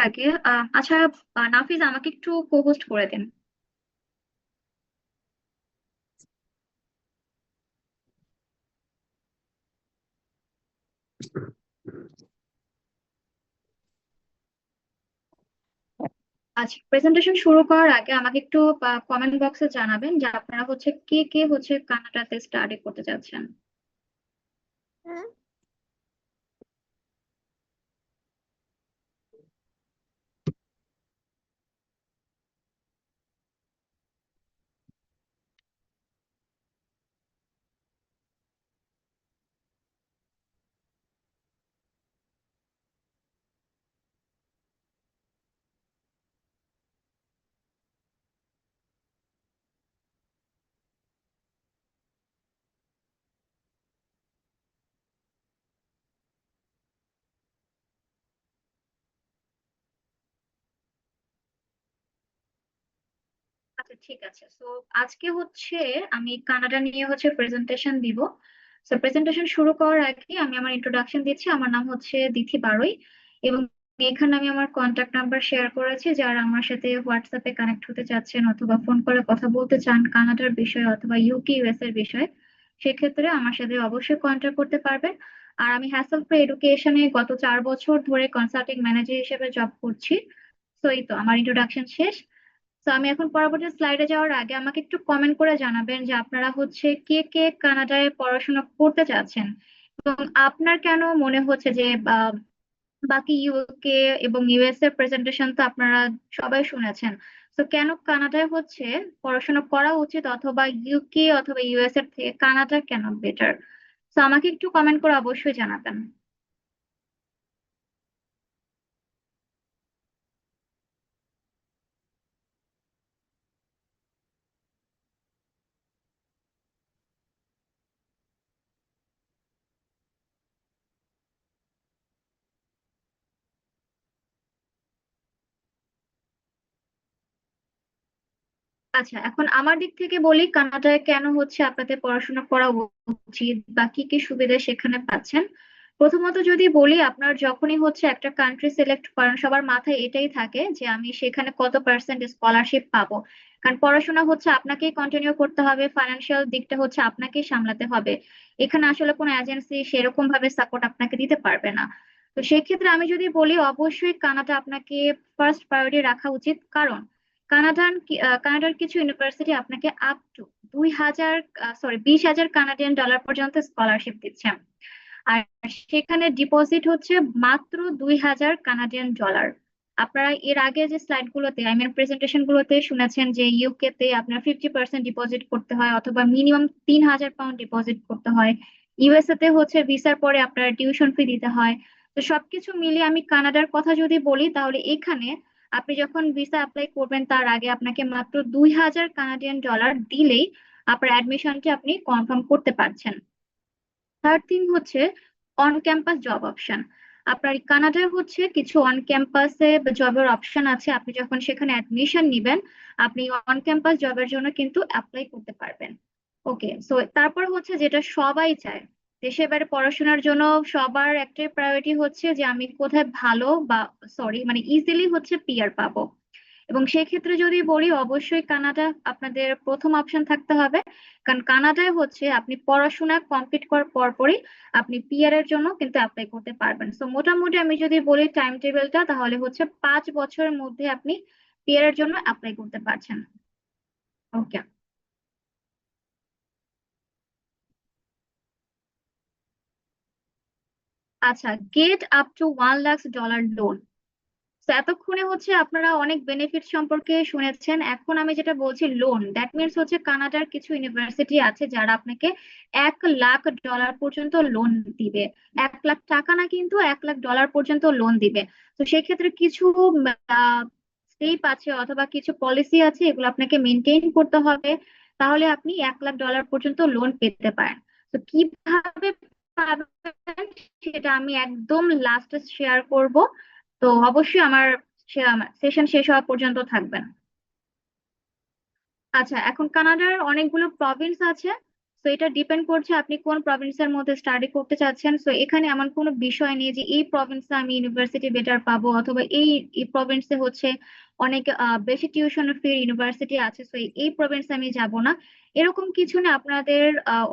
আগে আচ্ছা, নাফিজ আমাকে একটু হোস্ট করে দেন। আচ্ছা, প্রেজেন্টেশন শুরু করার আগে আমাকে একটু কমেন্ট বক্সে জানাবেন যে আপনারা কে কে কানাডাতে স্টাডি করতে চাচ্ছেন। আচ্ছা, ঠিক আছে। তো আজকে আমি কানাডা নিয়ে প্রেজেন্টেশন দিব। তো প্রেজেন্টেশন শুরু করার আগে আমি আমার ইন্ট্রোডাকশন দিচ্ছি। আমার নাম দিথি বারই, এবং এখানে আমি আমার কন্ট্যাক্ট নাম্বার শেয়ার করেছি। যারা আমার সাথে হোয়াটসঅ্যাপে কানেক্ট হতে চাচ্ছেন অথবা ফোন করে কথা বলতে চান কানাডার বিষয়ে অথবা ইউকে ইউএস এর বিষয়ে, সেক্ষেত্রে আমার সাথে অবশ্যই কন্ট্যাক্ট করতে পারবেন। আর আমি হ্যাসেল ফ্রি এডুকেশনে গত 4 বছর ধরে কনসাল্টিং ম্যানেজার হিসেবে জব করছি। তো এই তো আমার ইন্ট্রোডাকশন শেষ। তো আমি এখন পরবর্তী স্লাইডে যাওয়ার আগে আমাকে একটু কমেন্ট করে জানাবেন যে আপনারা কে কে কানাডায় পড়াশোনা করতে চাচ্ছেন, এবং আপনার কেন মনে হচ্ছে যে বাকি ইউকে এবং ইউএস এর প্রেজেন্টেশন তো আপনারা সবাই শুনেছেন। তো কেন কানাডায় পড়াশোনা করা উচিত, অথবা ইউকে অথবা ইউএস এর থেকে কানাডা কেন বেটার? তো আমাকে একটু কমেন্ট করে অবশ্যই জানাবেন। আচ্ছা, এখন আমার দিক থেকে বলি কানাডায় কেন আপনাদের পড়াশোনা করা উচিত বা কি কি সুবিধা সেখানে পাচ্ছেন। প্রথমত যদি বলি, আপনার যখনই একটা কান্ট্রি সিলেক্ট করেন সবার মাথায় এটাই থাকে যে আমি সেখানে কত পার্সেন্ট স্কলারশিপ পাবো। কারণ পড়াশোনা আপনাকেই কন্টিনিউ করতে হবে, ফাইন্যান্সিয়াল দিকটা আপনাকেই সামলাতে হবে। এখানে আসলে কোনো এজেন্সি সেরকম ভাবে সাপোর্ট আপনাকে দিতে পারবে না। তো সেক্ষেত্রে আমি যদি বলি, অবশ্যই কানাডা আপনাকে ফার্স্ট প্রায়োরিটি রাখা উচিত। কারণ কানাডার কিছু ইউনিভার্সিটি আপনাকে আপ টু 20,000 কানাডিয়ান ডলার পর্যন্ত স্কলারশিপ দিচ্ছে। আর সেখানে ডিপোজিট মাত্র 2,000 কানাডিয়ান ডলার। আপনারা এর আগে যে স্লাইড গুলোতে আই মিন প্রেজেন্টেশন গুলোতে শুনেছেন যে ইউকে তে আপনার 50% ডিপোজিট করতে হয় অথবা মিনিমাম 3,000 পাউন্ড ডিপোজিট করতে হয়। ইউএসএ তে ভিসার পরে আপনার টিউশন ফি দিতে হয়। তো সবকিছু মিলিয়ে আমি কানাডার কথা যদি বলি, তাহলে এখানে আপনি যখন ভিসা অ্যাপ্লাই করবেন তার আগে আপনাকে মাত্র 2,000 কানাডিয়ান ডলার দিলেই আপনার অ্যাডমিশনটি আপনি কনফার্ম করতে পারছেন। Third thing on campus job option. আপনার কানাডায় কিছু অন ক্যাম্পাসে জবের অপশন আছে। আপনি যখন সেখানে অ্যাডমিশন নিবেন, আপনি অন ক্যাম্পাস জবের জন্য কিন্তু অ্যাপ্লাই করতে পারবেন। ওকে, সো তারপর যেটা সবাই চায়, দেশের বাইরে পড়াশোনার জন্য সবার একটাই প্রায়োরিটি যে আমি কোথায় ভালো বা সরি মানে ইজিলি পিআর পাবো। এবং সেই ক্ষেত্রে যদি বলি, অবশ্যই কানাডা আপনাদের প্রথম অপশন থাকতে হবে। কারণ কানাডায় আপনি পড়াশোনা কমপ্লিট করার পরপরই আপনি পিআর এর জন্য কিন্তু অ্যাপ্লাই করতে পারবেন। সো মোটামুটি আমি যদি বলি টাইম টেবিলটা, তাহলে 5 বছরের মধ্যে আপনি পিআর এর জন্য অ্যাপ্লাই করতে পারছেন। ওকে। আচ্ছা, get up to 1 lakh dollar loan. তো এতক্ষণে আপনারা অনেক বেনিফিট সম্পর্কে শুনেছেন। এখন আমি যেটা বলছি লোন, দ্যাট মিনস কানাডার কিছু ইউনিভার্সিটি আছে যারা আপনাকে 1 লাখ ডলার পর্যন্ত লোন দিবে। 1 লাখ টাকা না, কিন্তু 1 লাখ ডলার পর্যন্ত লোন দিবে। তো সেক্ষেত্রে কিছু স্টেপ আছে অথবা কিছু পলিসি আছে, এগুলো আপনাকে মেনটেন করতে হবে। তাহলে আপনি 1 লাখ ডলার পর্যন্ত লোন পেতে পারেন। তো কিভাবে পাবেন সেটা আমি একদম লাস্টে শেয়ার করব। তো অবশ্যই আমার সেশন শেষ হওয়া পর্যন্ত থাকবেন। আচ্ছা, এখন কানাডার অনেকগুলো প্রভিন্স আছে। তো এটা ডিপেন্ড করছে আপনি কোন প্রভিন্সের মধ্যে স্টাডি করতে চাচ্ছেন। তো এখানে এমন কোনো বিষয় নেই যে এই প্রভিন্সে আমি ইউনিভার্সিটি বেটার পাবো, অথবা এই প্রভিন্সে হচ্ছে অনেক বেশি টিউশন ফি ইউনিভার্সিটি আছে, তো এই প্রভিন্সে আমি যাব না, এরকম কিছু না। আপনাদের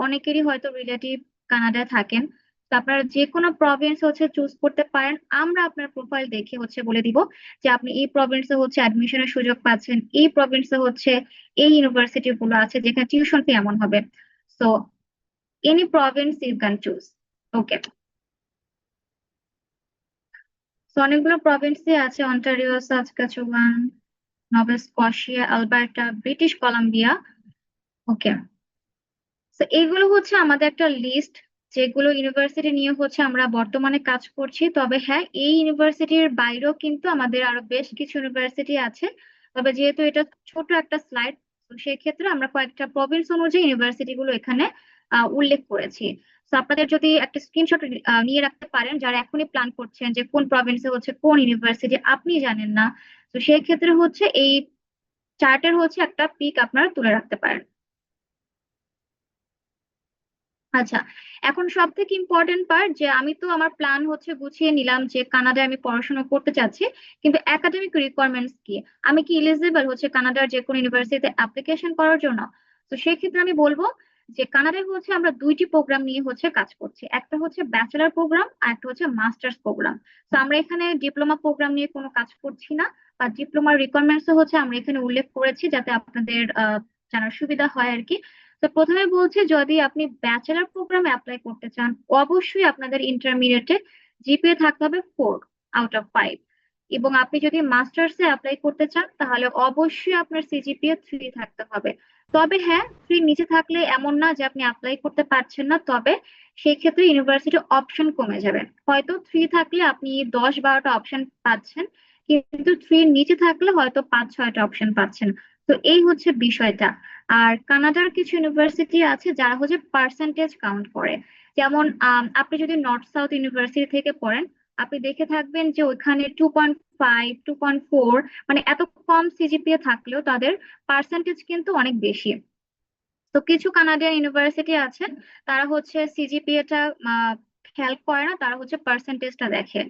অনেকেরই হয়তো রিলেটিভ কানাডায় থাকেন, তো আপনারা যে কোনো প্রভিন্স হচ্ছে চুজ করতে পারেন। আমরা আপনার প্রোফাইল দেখে হচ্ছে বলে দিব যে আপনি এই প্রভিন্সে হচ্ছে অ্যাডমিশনের সুযোগ পাচ্ছেন, এই প্রভিন্সে হচ্ছে এই ইউনিভার্সিটি গুলো আছে যেখানে টিউশন ফি এমন হবে। So any province you can choose. Okay. তো অনেকগুলো প্রভিন্সই আছে: Ontario, Saskatchewan, Nova Scotia, Alberta, British Columbia. Okay. তো এইগুলো হচ্ছে আমাদের একটা লিস্ট, যেগুলো ইউনিভার্সিটি নিয়ে হচ্ছে আমরা বর্তমানে কাজ করছি। তবে হ্যাঁ, এই ইউনিভার্সিটির বাইরেও কিন্তু আমাদের আরো বেশ কিছু ইউনিভার্সিটি আছে। তবে যেহেতু এটা ছোট একটা স্লাইড, তো সেই ক্ষেত্রে আমরা কয়েকটা প্রভিন্স অনুযায়ী ইউনিভার্সিটি গুলো এখানে উল্লেখ করেছি। তো আপনাদের যদি একটা স্ক্রিনশট নিয়ে রাখতে পারেন, যারা এখনই প্ল্যান করছেন যে কোন প্রভিন্সে হচ্ছে কোন ইউনিভার্সিটি আপনি জানেন না, তো সেই ক্ষেত্রে হচ্ছে এই চার্টের হচ্ছে একটা পিক আপনারা তুলে রাখতে পারেন। আচ্ছা, এখন সব থেকে ইম্পর্টেন্ট পার্ট, যে আমি তো আমার প্ল্যান হচ্ছে গুছিয়ে নিলাম যে কানাডায় আমি পড়াশোনা করতে চাচ্ছি, কিন্তু একাডেমিক রিকোয়ারমেন্টস কি? আমি কি এলিজিবল হচ্ছে কানাডার যে কোনো ইউনিভার্সিটিতে অ্যাপ্লিকেশন করার জন্য? তো সেই ক্ষেত্রে আমি বলবো যে কানাডায় হচ্ছে আমরা দুইটি প্রোগ্রাম নিয়ে হচ্ছে কাজ করছি, একটা হচ্ছে ব্যাচেলার প্রোগ্রাম আর একটা হচ্ছে মাস্টার্স প্রোগ্রাম। তো আমরা এখানে ডিপ্লোমা প্রোগ্রাম নিয়ে কোনো কাজ করছি না, বা ডিপ্লোমার রিকোয়ারমেন্টস হচ্ছে আমরা এখানে উল্লেখ করেছি যাতে আপনাদের জানার সুবিধা হয় আর কি। তো প্রথমে বলছি, যদি আপনি ব্যাচেলার প্রোগ্রামে অ্যাপ্লাই করতে চান, অবশ্যই আপনাদের ইন্টারমিডিয়েটে জিপিএ থাকতে হবে 4 আউট অফ 5। এবং আপনি যদি মাস্টার্সে অ্যাপ্লাই করতে চান তাহলে অবশ্যই আপনার সিজিপিএ 3 থাকতে হবে। তবে হ্যাঁ, 3 নিচে থাকলে এমন না যে আপনি অ্যাপ্লাই করতে পারছেন না, তবে সেই ক্ষেত্রে ইউনিভার্সিটি অপশন কমে যাবে। হয়তো 3 থাকলে আপনি 10-12টা অপশন পাচ্ছেন, কিন্তু 3 নিচে থাকলে হয়তো 5-6টা অপশন পাচ্ছেন। তো এই হচ্ছে বিষয়টা। আর কানাডার কিছু ইউনিভার্সিটি আছে যারা হচ্ছে পার্সেন্টেজ কাউন্ট করে। যেমন আপনি যদি নর্থ সাউথ ইউনিভার্সিটি থেকে পড়েন, আপনি দেখে থাকবেন যে ওইখানে 2.5, 2.4, মানে এত কম সিজিপিএ থাকলেও তাদের পার্সেন্টেজ কিন্তু অনেক বেশি। তো কিছু কানাডিয়ান ইউনিভার্সিটি আছে, তারা হচ্ছে সিজিপিএটা খেয়াল করে না, তারা হচ্ছে পার্সেন্টেজটা দেখে।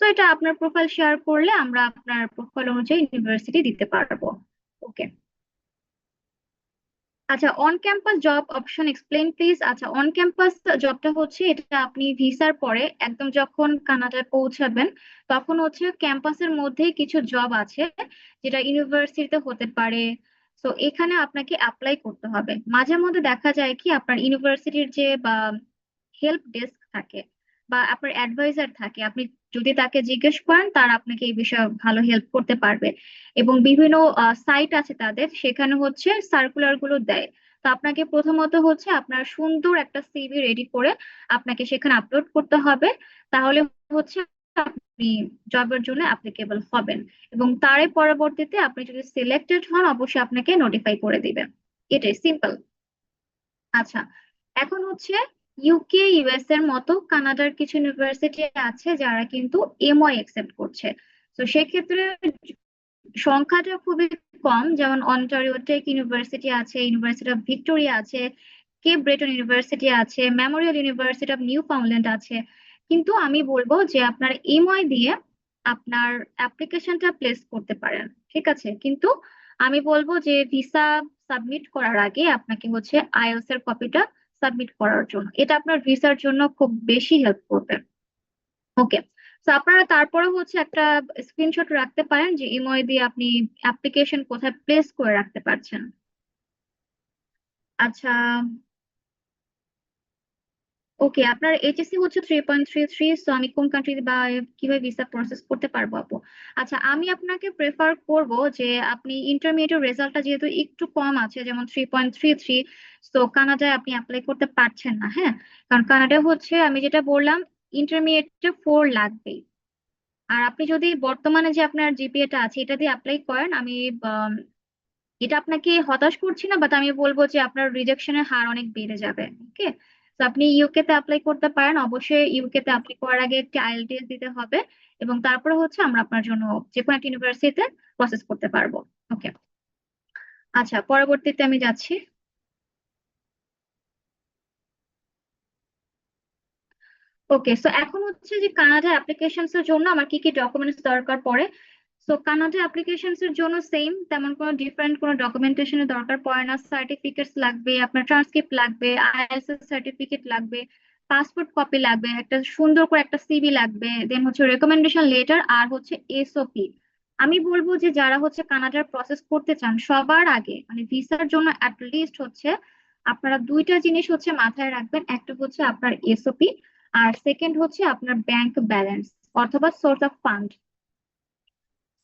তো এটা আপনার প্রোফাইল শেয়ার করলে আমরা আপনার প্রোফাইল অনুযায়ী ইউনিভার্সিটি দিতে পারবো। ওকে। আচ্ছা, on campus job option explain please. আচ্ছা, অন ক্যাম্পাস জবটা হচ্ছে, এটা আপনি ভিসার পরে একদম যখন কানাডায় পৌঁছাবেন, তখন হচ্ছে ক্যাম্পাসের মধ্যেই কিছু জব আছে যেটা ইউনিভার্সিটিতে হতে পারে। তো এখানে আপনাকে অ্যাপ্লাই করতে হবে। মাঝে মধ্যে দেখা যায় কি, আপনার ইউনিভার্সিটির যে বা হেল্প ডেস্ক থাকে বা আপনার অ্যাডভাইজার থাকে, আপনি যদি তাকে জিজ্ঞেস করেন তারা আপনাকে এই বিষয়ে ভালো হেল্প করতে পারবে। এবং বিভিন্ন সাইট আছে তাদের, সেখানে হচ্ছে সার্কুলার গুলো দেয়। তো আপনাকে প্রথমত হচ্ছে আপনার সুন্দর একটা সিভি রেডি করে আপনাকে সেখানে আপলোড করতে হবে। তাহলে হচ্ছে আপনি জবের জন্য অ্যাপ্লিকেবল হবেন, এবং তারই পরবর্তীতে আপনি যদি সিলেক্টেড হন অবশ্যই আপনাকে নোটিফাই করে দিবেন। এটাই সিম্পল। আচ্ছা, এখন হচ্ছে ইউকে ইউএস এর মতো কানাডার কিছু ইউনিভার্সিটি আছে যারা কিন্তু এমওয়াই একসেপ্ট করছে। তো সেক্ষেত্রে সংখ্যাটা খুবই কম, যেমন অন্টারিও টেক ইউনিভার্সিটি আছে, ইউনিভার্সিটি অফ ভিক্টোরিয়া আছে, কেপ ব্রেটন ইউনিভার্সিটি আছে, মেমোরিয়াল ইউনিভার্সিটি অফ নিউ ফাউন্ডল্যান্ড আছে। কিন্তু আমি বলবো যে আপনার এমওয়াই দিয়ে আপনার অ্যাপ্লিকেশনটা প্লেস করতে পারেন, ঠিক আছে। কিন্তু আমি বলবো যে ভিসা সাবমিট করার আগে আপনাকে হচ্ছে আইএলটিএস এর কপিটা সাবমিট করার জন্য, এটা আপনার ভিসার জন্য খুব বেশি হেল্প করবে। ওকে। তো আপনারা তারপরে হচ্ছে একটা স্ক্রিনশট রাখতে পারেন যে ইমোয় দিয়ে আপনি অ্যাপ্লিকেশন কোথায় প্লেস করে রাখতে পারছেন। আচ্ছা। ওকে, আপনার এইচএসসি হচ্ছে 3.33, তো আমি কোন কান্ট্রি বা কিভাবে ভিসা প্রসেস করতে পারবো আপু? আচ্ছা, আমি আপনাকে প্রেফার করব যে আপনি ইন্টারমিডিয়েট রেজাল্টটা যেহেতু একটু কম আছে, যেমন 3.33, তো কানাডায় আপনি অ্যাপ্লাই করতে পারছেন না, হ্যাঁ। কারণ কানাডা হচ্ছে, আমি যেটা বললাম, ইন্টারমিডিয়েটে 4 লাগবেই। আর আপনি যদি বর্তমানে যে আপনার জিপিএটা আছে এটা দিয়ে অ্যাপ্লাই করেন, আমি আম, এটা আপনাকে হতাশ করছি না, বাট আমি বলবো যে আপনার রিজেকশনের হার অনেক বেড়ে যাবে। ওকে। তো আপনি ইউকে তে অ্যাপ্লাই করতে পারেন, অবশ্যই ইউকে তে অ্যাপ্লাই করার আগে একটি আইএলটিএস দিতে হবে, এবং তারপরে হচ্ছে আমরা আপনার জন্য যে কোনো একটা ইউনিভার্সিটিতে প্রসেস করতে পারবো। ওকে। আচ্ছা, পরবর্তীতে আমি যাচ্ছি। ওকে, সো এখন হচ্ছে যে কানাডা অ্যাপ্লিকেশনস এর জন্য আমার কি কি ডকুমেন্টস দরকার পড়ে। সো কানাডা অ্যাপ্লিকেশনস এর জন্য সেম, তেমন কোনো ডিফারেন্ট কোনো ডকুমেন্টেশনের দরকার পড়ে না। সার্টিফিকেটস লাগবে, আপনার ট্রান্সক্রিপ্ট লাগবে, আইএলটিএস সার্টিফিকেট লাগবে, পাসপোর্ট কপি লাগবে, একটা সুন্দর করে একটা সিভি লাগবে, দেন হচ্ছে রেকমেন্ডেশন লেটার, আর হচ্ছে এসওপি। আমি বলবো যে যারা হচ্ছে কানাডার প্রসেস করতে চান সবার আগে মানে ভিসার জন্য লিস্ট হচ্ছে আপনারা দুইটা জিনিস হচ্ছে মাথায় রাখবেন। একটা হচ্ছে আপনার এসওপি, আর সেকেন্ড হচ্ছে আপনার ব্যাংক ব্যালেন্স অথবা সোর্স অফ ফান্ড।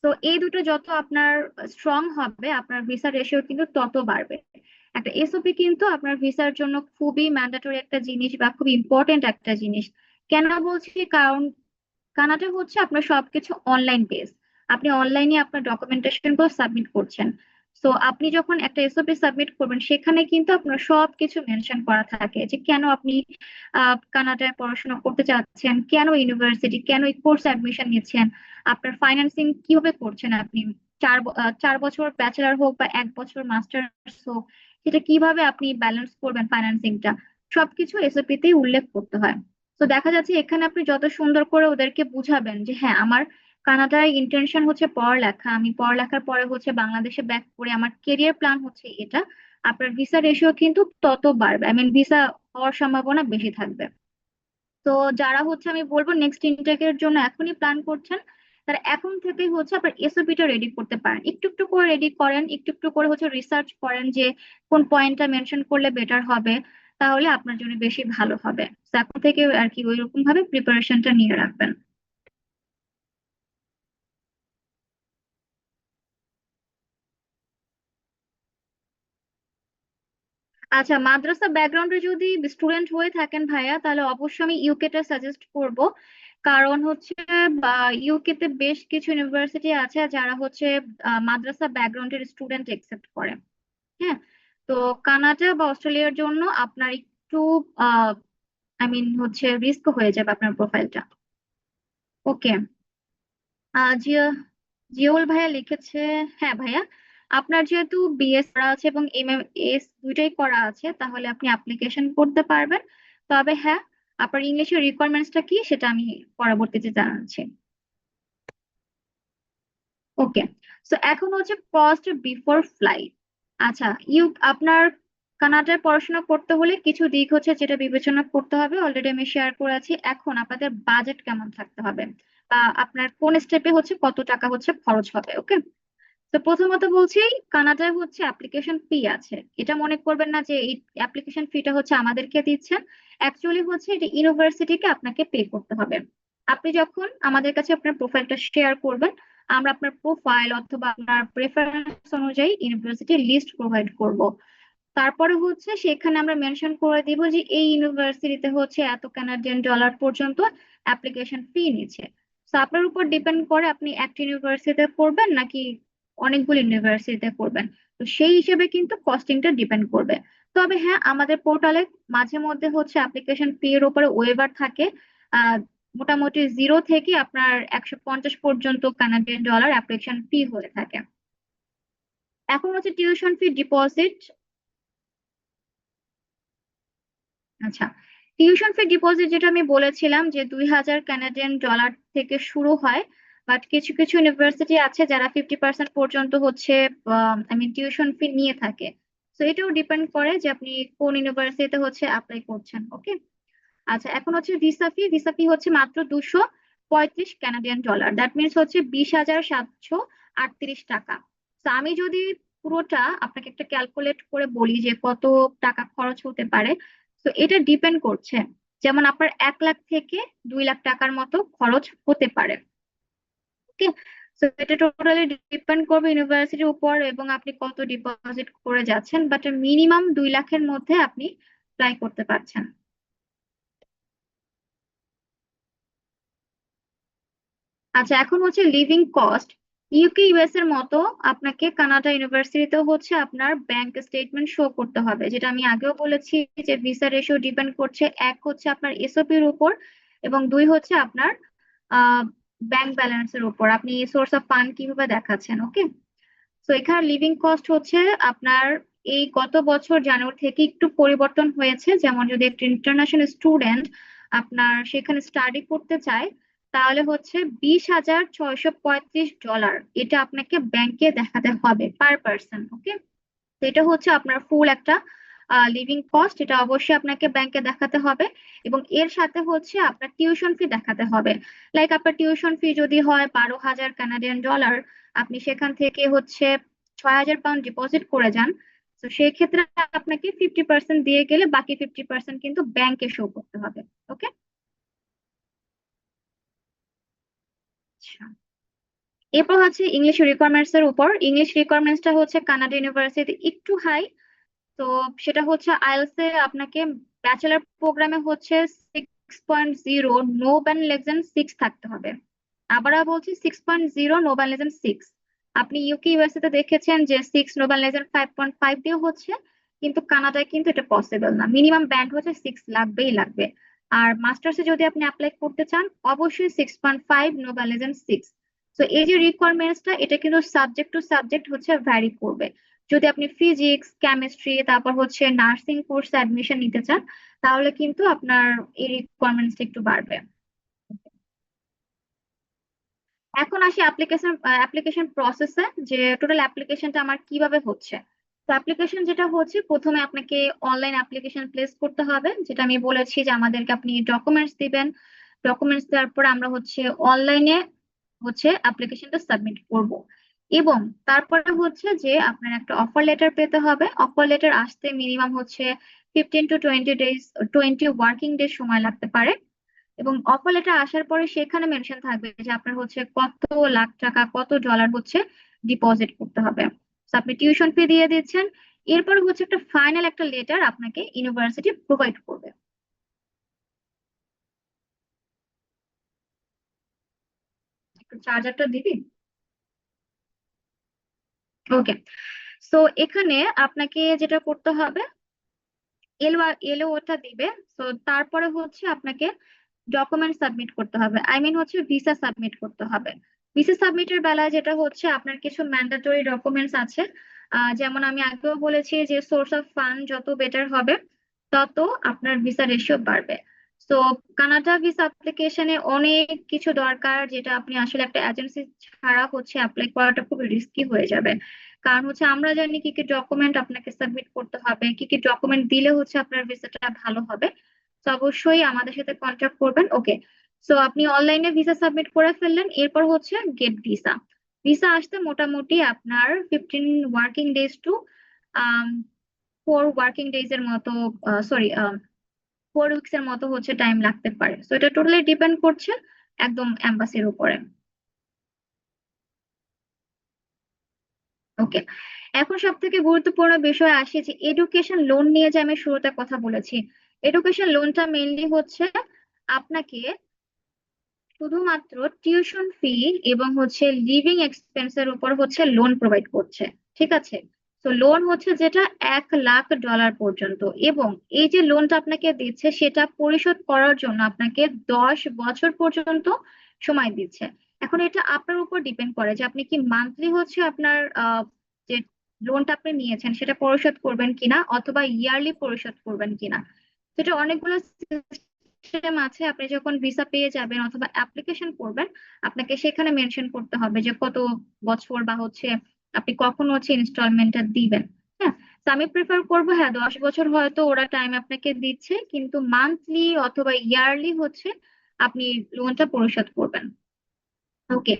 তো এই দুটো যত আপনার স্ট্রং হবে আপনার ভিসা রেশিও কিন্তু তত বাড়বে। একটা এসওপি কিন্তু আপনার ভিসার জন্য খুবই ম্যান্ডেটরি একটা জিনিস বা খুব ইম্পর্টেন্ট একটা জিনিস। কেন বলছি, কারণ কানাডা হচ্ছে আপনার সবকিছু অনলাইন বেস। আপনি অনলাইনে আপনার ডকুমেন্টেশন গুলো সাবমিট করছেন। সো আপনি যখন একটা এসওপি সাবমিট করবেন সেখানে কিন্তু আপনার সবকিছু মেনশন করা থাকে যে কেন আপনি কানাডায় পড়াশোনা করতে চাচ্ছেন, কেন ইউনিভার্সিটি, কেন এই কোর্স অ্যাডমিশন নিচ্ছেন, আপনার ফাইন্যান্সিং কিভাবে করছেন আপনি, 4 বছর ব্যাচেলার হোক বা 1 বছর মাস্টার্স হোক, সেটা কিভাবে আপনি ব্যালেন্স করবেন ফাইন্যান্সিংটা, সবকিছু এসওপি তেই উল্লেখ করতে হয়। তো দেখা যাচ্ছে এখানে আপনি যত সুন্দর করে ওদেরকে বুঝাবেন যে হ্যাঁ আমার কানাডার ইন্টেনশন হচ্ছে পড়ালেখা, আমি পড়ালেখার পরে হচ্ছে বাংলাদেশে ব্যাক করে আমার কেরিয়ার প্ল্যান হচ্ছে এটা, আপনার ভিসা রেশিও কিন্তু তত বাড়বে, আই মিন ভিসা হওয়ার সম্ভাবনা বেশি থাকবে। তো যারা হচ্ছে আমি বলবো নেক্সট ইনটেকের জন্য এখনই প্ল্যান করছেন, তারা এখন থেকেই হচ্ছে আপনার এসওপিটা রেডি করতে পারেন, একটু একটু করে রেডি করেন, একটু একটু করে হচ্ছে রিসার্চ করেন যে কোন পয়েন্টটা মেনশন করলে বেটার হবে, তাহলে আপনার জন্য বেশি ভালো হবে। তো এখন থেকে আর কি ওই রকম ভাবে প্রিপারেশনটা নিয়ে রাখবেন। আচ্ছা, মাদ্রাসা ব্যাকগ্রাউন্ডে যদি স্টুডেন্ট হয়ে থাকেন ভাইয়া, তাহলে অবশ্যই আমি ইউকেটা সাজেস্ট করব। কারণ হচ্ছে বা ইউকে তে বেশ কিছু ইউনিভার্সিটি আছে যারা হচ্ছে মাদ্রাসা ব্যাকগ্রাউন্ডের স্টুডেন্ট একসেপ্ট করে। হ্যাঁ, তো কানাডা বা অস্ট্রেলিয়ার জন্য আপনার একটু আই মিন হচ্ছে রিস্ক হয়ে যাবে আপনার প্রোফাইলটা। ওকে। জিয়া, জিওল ভাইয়া লিখেছে। হ্যাঁ ভাইয়া, আপনার যেহেতু বিএস করা আছে এবং এমএস দুইটাই করা আছে, তাহলে আপনি অ্যাপ্লিকেশন করতে পারবেন। তবে হ্যাঁ, আপনার ইংলিশের রিকোয়ারমেন্টসটা কি সেটা আমি পরবর্তীতে জানাচ্ছি। ওকে, সো এখন হচ্ছে কস্ট বিফোর ফ্লাইট। আচ্ছা, আপনার কানাডায় পড়াশোনা করতে হলে কিছু দিক হচ্ছে যেটা বিবেচনা করতে হবে, অলরেডি আমি শেয়ার করে আছি। এখন আপনাদের বাজেট কেমন থাকতে হবে বা আপনার কোন স্টেপে হচ্ছে কত টাকা হচ্ছে খরচ হবে। ওকে, তো প্রথমত বলছি, কানাডায় হচ্ছে অ্যাপ্লিকেশন ফি আছে। এটা মনে করবেন না যে এই অ্যাপ্লিকেশন ফিটা হচ্ছে আমাদেরকে দিচ্ছেন, অ্যাকচুয়ালি হচ্ছে এটা ইউনিভার্সিটিকে আপনাকে পে করতে হবে। আপনি যখন আমাদের কাছে আপনার প্রোফাইলটা শেয়ার করবেন, আমরা আপনার প্রোফাইল অথবা আপনার প্রেফারেন্স অনুযায়ী ইউনিভার্সিটি লিস্ট প্রোভাইড করব। তারপরে হচ্ছে সেখানে আমরা মেনশন করে দিব যে এই ইউনিভার্সিটিতে হচ্ছে এত কানাডিয়ান ডলার পর্যন্ত অ্যাপ্লিকেশন ফি নিচ্ছে। তো আপনার উপর ডিপেন্ড করে আপনি একটা ইউনিভার্সিটিতে করবেন নাকি অনেকগুলো ইউনিভার্সিটিতে করবেন। তো সেই হিসেবে কিন্তু কস্টিংটা ডিপেন্ড করবে। তবে হ্যাঁ, আমাদের পোর্টালে মাঝে মধ্যে হচ্ছে অ্যাপ্লিকেশন ফি এর উপরে ওয়েভার থাকে। আহ মোটামুটি 0 থেকে আপনার 150 পর্যন্ত কানাডিয়ান ডলার অ্যাপ্লিকেশন ফি হয়ে থাকে। এখন হচ্ছে টিউশন ফি ডিপোজিট। আচ্ছা, টিউশন ফি ডিপোজিট যেটা আমি বলেছিলাম যে 2000 কানাডিয়ান ডলার থেকে শুরু হয়, বাট কিছু কিছু ইউনিভার্সিটি আছে যারা 50% পর্যন্ত হচ্ছে আই মিন টিউশন ফি নিয়ে থাকে। তো এটাও ডিপেন্ড করে যে আপনি কোন ইউনিভার্সিটিতে হচ্ছে অ্যাপ্লাই করছেন। ওকে। আচ্ছা, এখন হচ্ছে ভিসা ফি। ভিসা ফি হচ্ছে মাত্র 235 কানাডিয়ান ডলার, দ্যাট মিনস হচ্ছে 20,738 টাকা। তো আমি যদি পুরোটা আপনাকে একটা ক্যালকুলেট করে বলি যে কত টাকা খরচ হতে পারে, তো এটা ডিপেন্ড করছে, যেমন আপনার 1 লাখ থেকে 2 লাখ টাকার মতো খরচ হতে পারে। ওকে, তো এটা টোটালি ডিপেন্ড করবে ইউনিভার্সিটির উপর এবং আপনি কত ডিপোজিট করে যাচ্ছেন, বাট মিনিমাম 2 লাখের মধ্যে আপনি ট্রাই করতে পারছেন। আচ্ছা, এখন হচ্ছে লিভিং কস্ট। ইউকে ইউএস এর মতো আপনাকে কানাডা ইউনিভার্সিটিতেও হচ্ছে আপনার ব্যাংক স্টেটমেন্ট শো করতে হবে, যেটা আমি আগেও বলেছি যে ভিসা রেশিও ডিপেন্ড করছে, এক হচ্ছে আপনার এসওপির উপর এবং দুই হচ্ছে আপনার ব্যাংক ব্যালেন্সের উপর, আপনি সোর্স অফ ফান্ড কিভাবে দেখাচ্ছেন। ওকে, তো এখানে লিভিং কস্ট হচ্ছে আপনার এই গত বছর জানুয়ারি থেকে একটু পরিবর্তন হয়েছে। যেমন যদি একটা ইন্টারন্যাশনাল স্টুডেন্ট আপনার সেখানে স্টাডি করতে চায়, তাহলে হচ্ছে $20,635 এটা আপনাকে ব্যাংকে দেখাতে হবে পার পার্সন। ওকে, তো এটা হচ্ছে আপনার ফুল একটা লিভিং কস্ট, এটা অবশ্যই আপনাকে ব্যাংকে দেখাতে হবে। এবং এর সাথে হচ্ছে আপনার টিউশন ফি দেখাতে হবে। লাইক আপনার টিউশন ফি যদি হয় $12,000 আপনি সেখান থেকে হচ্ছে £6,000 ডিপোজিট করে যান, তো সেই ক্ষেত্রে আপনাকে 50% দিয়ে গেলে বাকি 50% কিন্তু ব্যাংকে শো করতে হবে। ওকে, আচ্ছা। এরপর হচ্ছে ইংলিশ রিকোয়ারমেন্টস এর উপর। ইংলিশ রিকোয়ারমেন্টসটা হচ্ছে কানাডা ইউনিভার্সিটি একটু হাই। তো সেটা হচ্ছে আইএলটিএস এ আপনাকে ব্যাচেলার প্রোগ্রামে হচ্ছে 6.0, নো ব্যান লেসেন 6 থাকতে হবে। আবারও বলছি 6.0, নো ব্যান লেসেন 6। আপনি ইউকে ইউএসএ তে দেখেছেন যে 6 নো ব্যান লেসেন 5.5 দিয়ে হচ্ছে, কিন্তু কানাডায় কিন্তু এটা পসিবল না, মিনিমাম ব্যান্ড হচ্ছে 6 লাগবেই লাগবে। আর মাস্টার্সে যদি আপনি অ্যাপ্লাই করতে চান অবশ্যই 6.5, নো ব্যান লেসেন 6। তো এই যে রিকোয়ারমেন্টসটা এটা কিন্তু সাবজেক্ট টু সাবজেক্ট হচ্ছে ভ্যারি করবে। যদি আপনি ফিজিক্স, কেমিস্ট্রি, তারপর হচ্ছে নার্সিং কোর্সে অ্যাডমিশন নিতে চান, তাহলে কিন্তু আপনার এই রিকোয়ারমেন্টসটা একটু বাড়বে। এখন আসি অ্যাপ্লিকেশন প্রসেসে, যে টোটাল অ্যাপ্লিকেশনটা আমার কিভাবে হচ্ছে। তো অ্যাপ্লিকেশন যেটা হচ্ছে, প্রথমে আপনাকে অনলাইন অ্যাপ্লিকেশন প্লেস করতে হবে, যেটা আমি বলেছি যে আমাদেরকে আপনি ডকুমেন্টস দিবেন। ডকুমেন্টস দেওয়ার পর আমরা হচ্ছে অনলাইনে হচ্ছে অ্যাপ্লিকেশনটা সাবমিট করব। এবং তারপরে হচ্ছে যে আপনার একটা অফার লেটার পেতে হবে। অফার লেটার আসতে মিনিমাম হচ্ছে 15 to 20 ডেজ, 20 ওয়ার্কিং ডেজ সময় লাগতে পারে। এবং অফার লেটার আসার পরে সেখানে মেনশন থাকবে যে আপনার হচ্ছে কত লাখ টাকা, কত ডলার হচ্ছে ডিপোজিট করতে হবে। তো আপনি টিউশন ফি দিয়ে দিচ্ছেন, এরপর হচ্ছে একটা ফাইনাল একটা লেটার আপনাকে ইউনিভার্সিটি প্রোভাইড করবে। একটু চার্জারটা দিবি? ওকে, সো এখানে আপনাকে যেটা করতে হবে, এলো এলো ওটা দিবে। তো তারপরে হচ্ছে আপনাকে ডকুমেন্ট সাবমিট করতে হবে, আই মিন হচ্ছে ভিসা সাবমিট করতে হবে। ভিসা সাবমিটের বেলায় যেটা হচ্ছে আপনার কিছু ম্যান্ডেটরি ডকুমেন্টস আছে। যেমন আমি আগেও বলেছি যে সোর্স অফ ফান্ড যত বেটার হবে তত আপনার ভিসা রেশিও বাড়বে। তো কানাডা ভিসা অ্যাপ্লিকেশনে অনেক কিছু দরকার, যেটা আপনি আসলে একটা এজেন্সি ছাড়া হচ্ছে অ্যাপ্লাই করাটা খুব রিস্কি হয়ে যাবে। কারণ হচ্ছে আমরা জানি কি কি ডকুমেন্ট আপনাকে সাবমিট করতে হবে, কি কি ডকুমেন্ট দিলে হচ্ছে আপনার ভিসাটা ভালো হবে। তো অবশ্যই আমাদের সাথে কন্ট্যাক্ট করবেন। ওকে, সো আপনি অনলাইনে ভিসা সাবমিট করে ফেললেন, এরপর হচ্ছে গেট ভিসা। ভিসা আসতে মোটামুটি আপনার 15 working days to 4 working days এর মতো, সরি, 4 উইকস এর মতো হচ্ছে টাইম লাগতে পারে। তো এটা টোটালি ডিপেন্ড করছে একদম এম্বাসির উপরে। ওকে, এখন সব থেকে গুরুত্বপূর্ণ বিষয় আসে যে এডুকেশন লোন নিয়ে যে আমি শুরুতে কথা বলেছি। এডুকেশন লোনটা মেইনলি হচ্ছে আপনাকে শুধুমাত্র টিউশন ফি এবং হচ্ছে লিভিং এক্সপেন্সের উপর হচ্ছে লোন প্রোভাইড করছে। ঠিক আছে, তো লোন হচ্ছে যেটা $1,00,000 পর্যন্ত। এবং এই যে লোনটা আপনাকে দিচ্ছে সেটা পরিশোধ করার জন্য আপনাকে 10 বছর পর্যন্ত সময় দিচ্ছে। এখন এটা আপনার উপর ডিপেন্ড করে যে আপনি কি মান্থলি হচ্ছে আপনার যে লোনটা আপনি নিয়েছেন সেটা পরিশোধ করবেন কিনা, অথবা ইয়ারলি পরিশোধ করবেন কিনা। সেটা অনেকগুলো সিস্টেম আছে। আপনি যখন ভিসা পেয়ে যাবেন অথবা অ্যাপ্লিকেশন করবেন, আপনাকে সেখানে মেনশন করতে হবে যে কত বছর বা হচ্ছে আপনি কখন হচ্ছে ইনস্টলমেন্টটা দিবেন। হ্যাঁ, তো আমি প্রিফার করবো, হ্যাঁ, 10 বছর হয়তো ওরা টাইম আপনাকে দিচ্ছে, কিন্তু মান্থলি অথবা ইয়ারলি হচ্ছে আপনি লোনটা পরিশোধ করবেন। ওকে,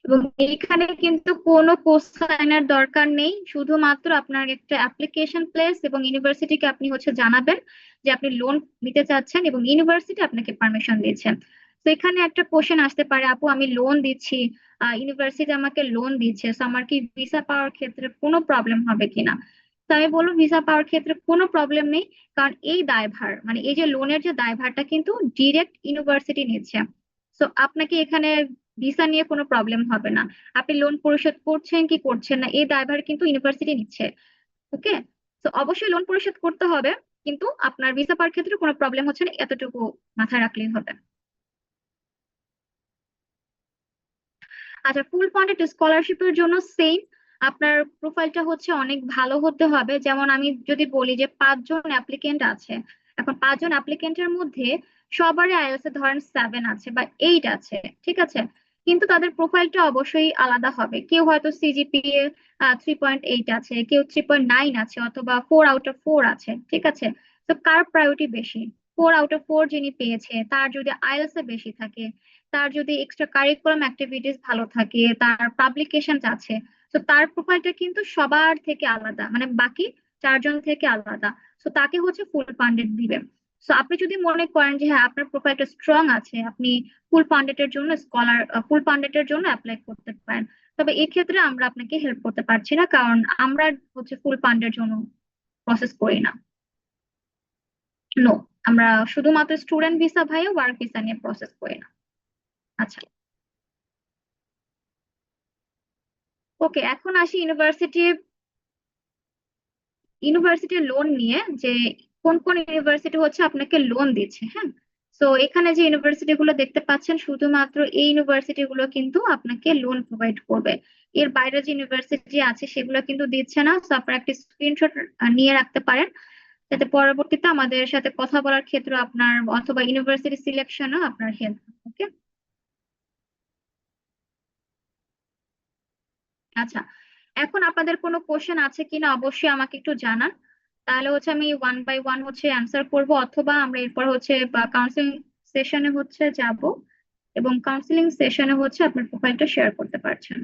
এবং এখানে কিন্তু কোনো কোসাইনের দরকার নেই, শুধুমাত্র আপনার একটা অ্যাপ্লিকেশন প্লেস এবং ইউনিভার্সিটিকে আপনি হচ্ছে জানাবেন যে আপনি লোন নিতে চাচ্ছেন এবং ইউনিভার্সিটি আপনাকে পারমিশন দিয়েছেন। তো এখানে একটা কোশ্চেন আসতে পারে, আপু আমি লোন দিচ্ছি, ইউনিভার্সিটি আমাকে লোন দিচ্ছে, তো আমার কি ভিসা পাওয়ার ক্ষেত্রে কোনো প্রবলেম হবে কিনা। তো আমি বলবো ভিসা পাওয়ার ক্ষেত্রে কোনো প্রবলেম নেই। কারণ এই দায়ভার মানে এই যে লোনের যে দায়ভারটা কিন্তু ডিরেক্ট ইউনিভার্সিটি নিচ্ছে। তো আপনাকে এখানে ভিসা নিয়ে কোনো প্রবলেম হবে না। আপনি লোন পরিশোধ করছেন কি করছেন না এই দায়ভার কিন্তু ইউনিভার্সিটি নিচ্ছে। ওকে, তো অবশ্যই লোন পরিশোধ করতে হবে, কিন্তু আপনার ভিসা পাওয়ার ক্ষেত্রে কোনো প্রবলেম হচ্ছে না, এতটুকু মাথায় রাখলেই হবে। আচ্ছা, ফুল ফান্ডেড স্কলারশিপের জন্য সেম, আপনার প্রোফাইলটা হচ্ছে অনেক ভালো হতে হবে। যেমন আমি যদি বলি যে 5 জন অ্যাপ্লিকেন্ট আছে, এখন 5 জন অ্যাপ্লিকেন্টের মধ্যে সবারই আইএলটিএস এ ধরেন 7 আছে বা 8 আছে, ঠিক আছে, কিন্তু তাদের প্রোফাইলটা অবশ্যই আলাদা হবে। কেউ হয়তো সিজিপিএ 3.8 আছে, কেউ 3.9 আছে, অথবা 4 আউট অফ 4 আছে, ঠিক আছে। তো কার প্রায়োরিটি বেশি? 4 আউট অফ 4 যিনি পেয়েছে তার যদি আইএলটিএস এ বেশি থাকে, তার যদি এক্সট্রা কারিকুলাম অ্যাক্টিভিটিস ভালো থাকে, তার পাবলিকেশন আছে, তো তার প্রোফাইলটা কিন্তু সবার থেকে আলাদা, মানে বাকি 4 জন থেকে আলাদা। তো তাকে হচ্ছে ফুল ফান্ডেড দিবে। তো আপনি যদি মনে করেন যে হ্যাঁ আপনার প্রোফাইলটা স্ট্রং আছে, আপনি ফুল ফান্ডেটের জন্য অ্যাপ্লাই করতে পারেন। তবে এক্ষেত্রে আমরা আপনাকে হেল্প করতে পারছি না, কারণ আমরা হচ্ছে ফুল ফান্ডের জন্য প্রসেস করি না। নো, আমরা শুধুমাত্র স্টুডেন্ট ভিসা ভাইও ওয়ার্ক ভিসা নিয়ে প্রসেস করি না। আচ্ছা, ওকে, এখন আসি ইউনিভার্সিটির লোন নিয়ে, যে কোন কোন ইউনিভার্সিটি হচ্ছে আপনাকে লোন দিচ্ছে। হ্যাঁ, তো এখানে যে ইউনিভার্সিটি গুলো দেখতে পাচ্ছেন, শুধুমাত্র এই ইউনিভার্সিটি গুলো কিন্তু আপনাকে লোন প্রোভাইড করবে। এর বাইরে যে ইউনিভার্সিটি আছে সেগুলো কিন্তু দিচ্ছে না। তো আপনারা একটা স্ক্রিনশট নিয়ে রাখতে পারেন, যাতে পরবর্তীতে আমাদের সাথে কথা বলার ক্ষেত্রে আপনার, অথবা ইউনিভার্সিটি সিলেকশনও আপনার হেল্প। ওকে, আচ্ছা, এখন আপনাদের কোনো কোশ্চেন আছে কিনা অবশ্যই আমাকে একটু জানান। তাহলে হচ্ছে আমি ওয়ান বাই ওয়ান হচ্ছে অ্যান্সার করব, অথবা আমরা এরপর হচ্ছে কাউন্সিলিং সেশনে হচ্ছে যাব, এবং কাউন্সিলিং সেশনে হচ্ছে আপনার প্রোফাইলটা শেয়ার করতে পারছেন।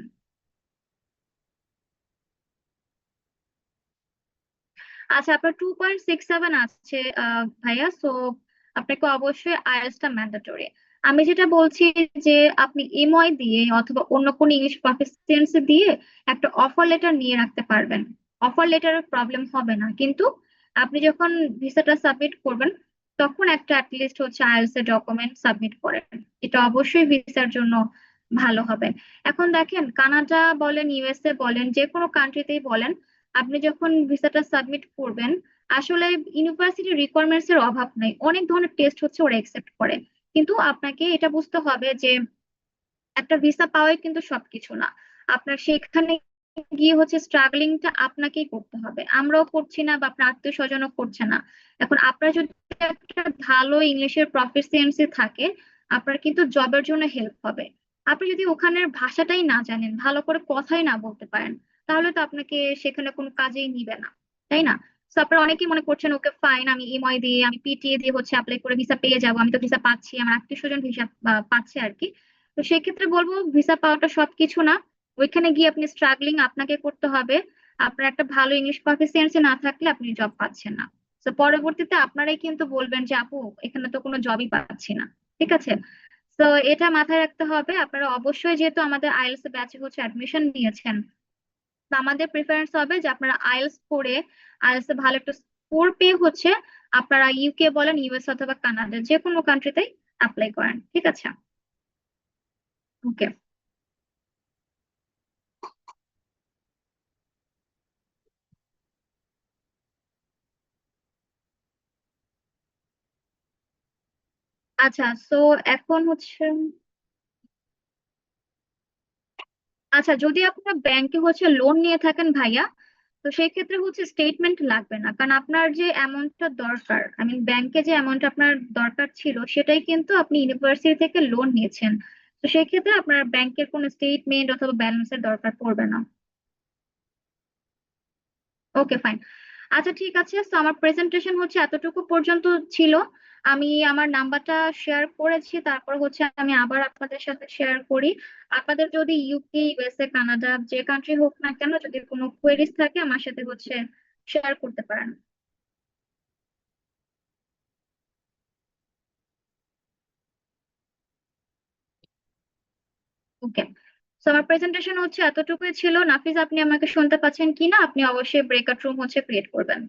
আচ্ছা, আপনার 2.67 আছে ভাইয়া। সো আপনাকে অবশ্যই আইএলটিএস টা ম্যান্ডেটরি। আমি যেটা বলছি যে আপনি এমওয়াই দিয়ে অথবা অন্য কোনো ইংলিশ প্রফিসিয়েন্সি দিয়ে একটা অফার লেটার নিয়ে রাখতে পারবেন। অফার লেটারের প্রবলেম হবে না, কিন্তু আপনি যখন ভিসাটা সাবমিট করবেন তখন একটা অ্যাটলিস্ট হচ্ছে আইএলটিএস এর ডকুমেন্ট সাবমিট করেন। এটা অবশ্যই ভিসার জন্য ভালো হবে। এখন দেখেন, কানাডা বলেন, ইউএসএ বলেন, যে কোনো কান্ট্রিতেই বলেন, আপনি যখন ভিসাটা সাবমিট করবেন, আসলে ইউনিভার্সিটি রিকোয়ারমেন্টস এর অভাব নাই, অনেক ধরনের টেস্ট হচ্ছে ওরা একসেপ্ট করে। কিন্তু আপনাকে এটা বুঝতে হবে যে একটা ভিসা পাওয়াই কিন্তু সবকিছু না। আপনার সেখানে গিয়ে হচ্ছে স্ট্রাগলিংটা আপনাকেই করতে হবে, আমরাও করছি না বা আপনার আত্মীয় স্বজনও করছে না। এখন আপনার যদি একটা ভালো ইংলিশের প্রফিসিয়েন্সি থাকে, আপনার কিন্তু জবের জন্য হেল্প হবে। আপনি যদি ওখানের ভাষাটাই না জানেন, ভালো করে কথাই না বলতে পারেন, তাহলে তো আপনাকে সেখানে কোনো কাজেই নিবে না, তাই না? তো আপনারা অনেকেই মনে করছেন ওকে ফাইন, আমি ইএমআই দিয়ে, আমি পিটিএ দিয়ে হচ্ছে অ্যাপ্লাই করে ভিসা পেয়ে যাবো, আমি তো ভিসা পাচ্ছি, আমার আত্মীয় স্বজন ভিসা পাচ্ছে আর কি। তো সেক্ষেত্রে বলবো ভিসা পাওয়াটা সবকিছু না। ওইখানে গিয়ে আপনি স্ট্রাগলিং আপনাকে করতে হবে। আপনার একটা ভালো ইংলিশ প্রফিসিয়েন্সি না থাকলে আপনি জব পাচ্ছেন না। তো পরবর্তীতে আপনারাই কিন্তু বলবেন যে আপু, এখানে তো কোনো জবই পাচ্ছি না। ঠিক আছে, তো এটা মাথায় রাখতে হবে। আপনারা অবশ্যই, যেহেতু আমাদের আইএলটিএস ব্যাচে হচ্ছে অ্যাডমিশন নিয়েছেন, তো আমাদের প্রিফারেন্স হবে যে আপনারা আইএলটিএস করে, আইএলটিএস এ ভালো একটা স্কোর পেয়ে হচ্ছে আপনারা ইউকে বলেন, ইউএস অথবা কানাডা, যে কোনো কান্ট্রিতেই অ্যাপ্লাই করেন। ঠিক আছে, ওকে। আচ্ছা, সো এখন হচ্ছে, আচ্ছা, যদি আপনার ব্যাংকে হচ্ছে লোন নিয়ে থাকেন ভাইয়া, তো সেই ক্ষেত্রে হচ্ছে স্টেটমেন্ট লাগবে না, কারণ আপনার যে অ্যামাউন্টটা দরকার, আই মিন ব্যাংকে যে অ্যামাউন্ট আপনার দরকার ছিল, সেটাই কিন্তু আপনি ইউনিভার্সিটি থেকে লোন নিয়েছেন। তো সেই ক্ষেত্রে আপনার ব্যাংকের কোনো স্টেটমেন্ট অথবা ব্যালেন্সের দরকার পড়বে না। ওকে, ফাইন। আচ্ছা, ঠিক আছে, তো আমার প্রেজেন্টেশন হচ্ছে এতটুকু পর্যন্ত ছিল। আমি আমার নাম্বারটা শেয়ার করেছি, তারপর হচ্ছে আমি আবার আপনাদের সাথে শেয়ার করি। আপনাদের যদি ইউকে, ইউএসএ, কানাডা, যে কান্ট্রি হোক না কেন, যদি কোনো কোয়েরিজ থাকে আমার সাথে হচ্ছে শেয়ার করতে পারেন। ওকে, তো আমার প্রেজেন্টেশন হচ্ছে এতটুকুই ছিল। নাফিস, আপনি আমাকে শুনতে পাচ্ছেন কিনা? আপনি অবশ্যই ব্রেকআউট রুম হচ্ছে ক্রিয়েট করবেন।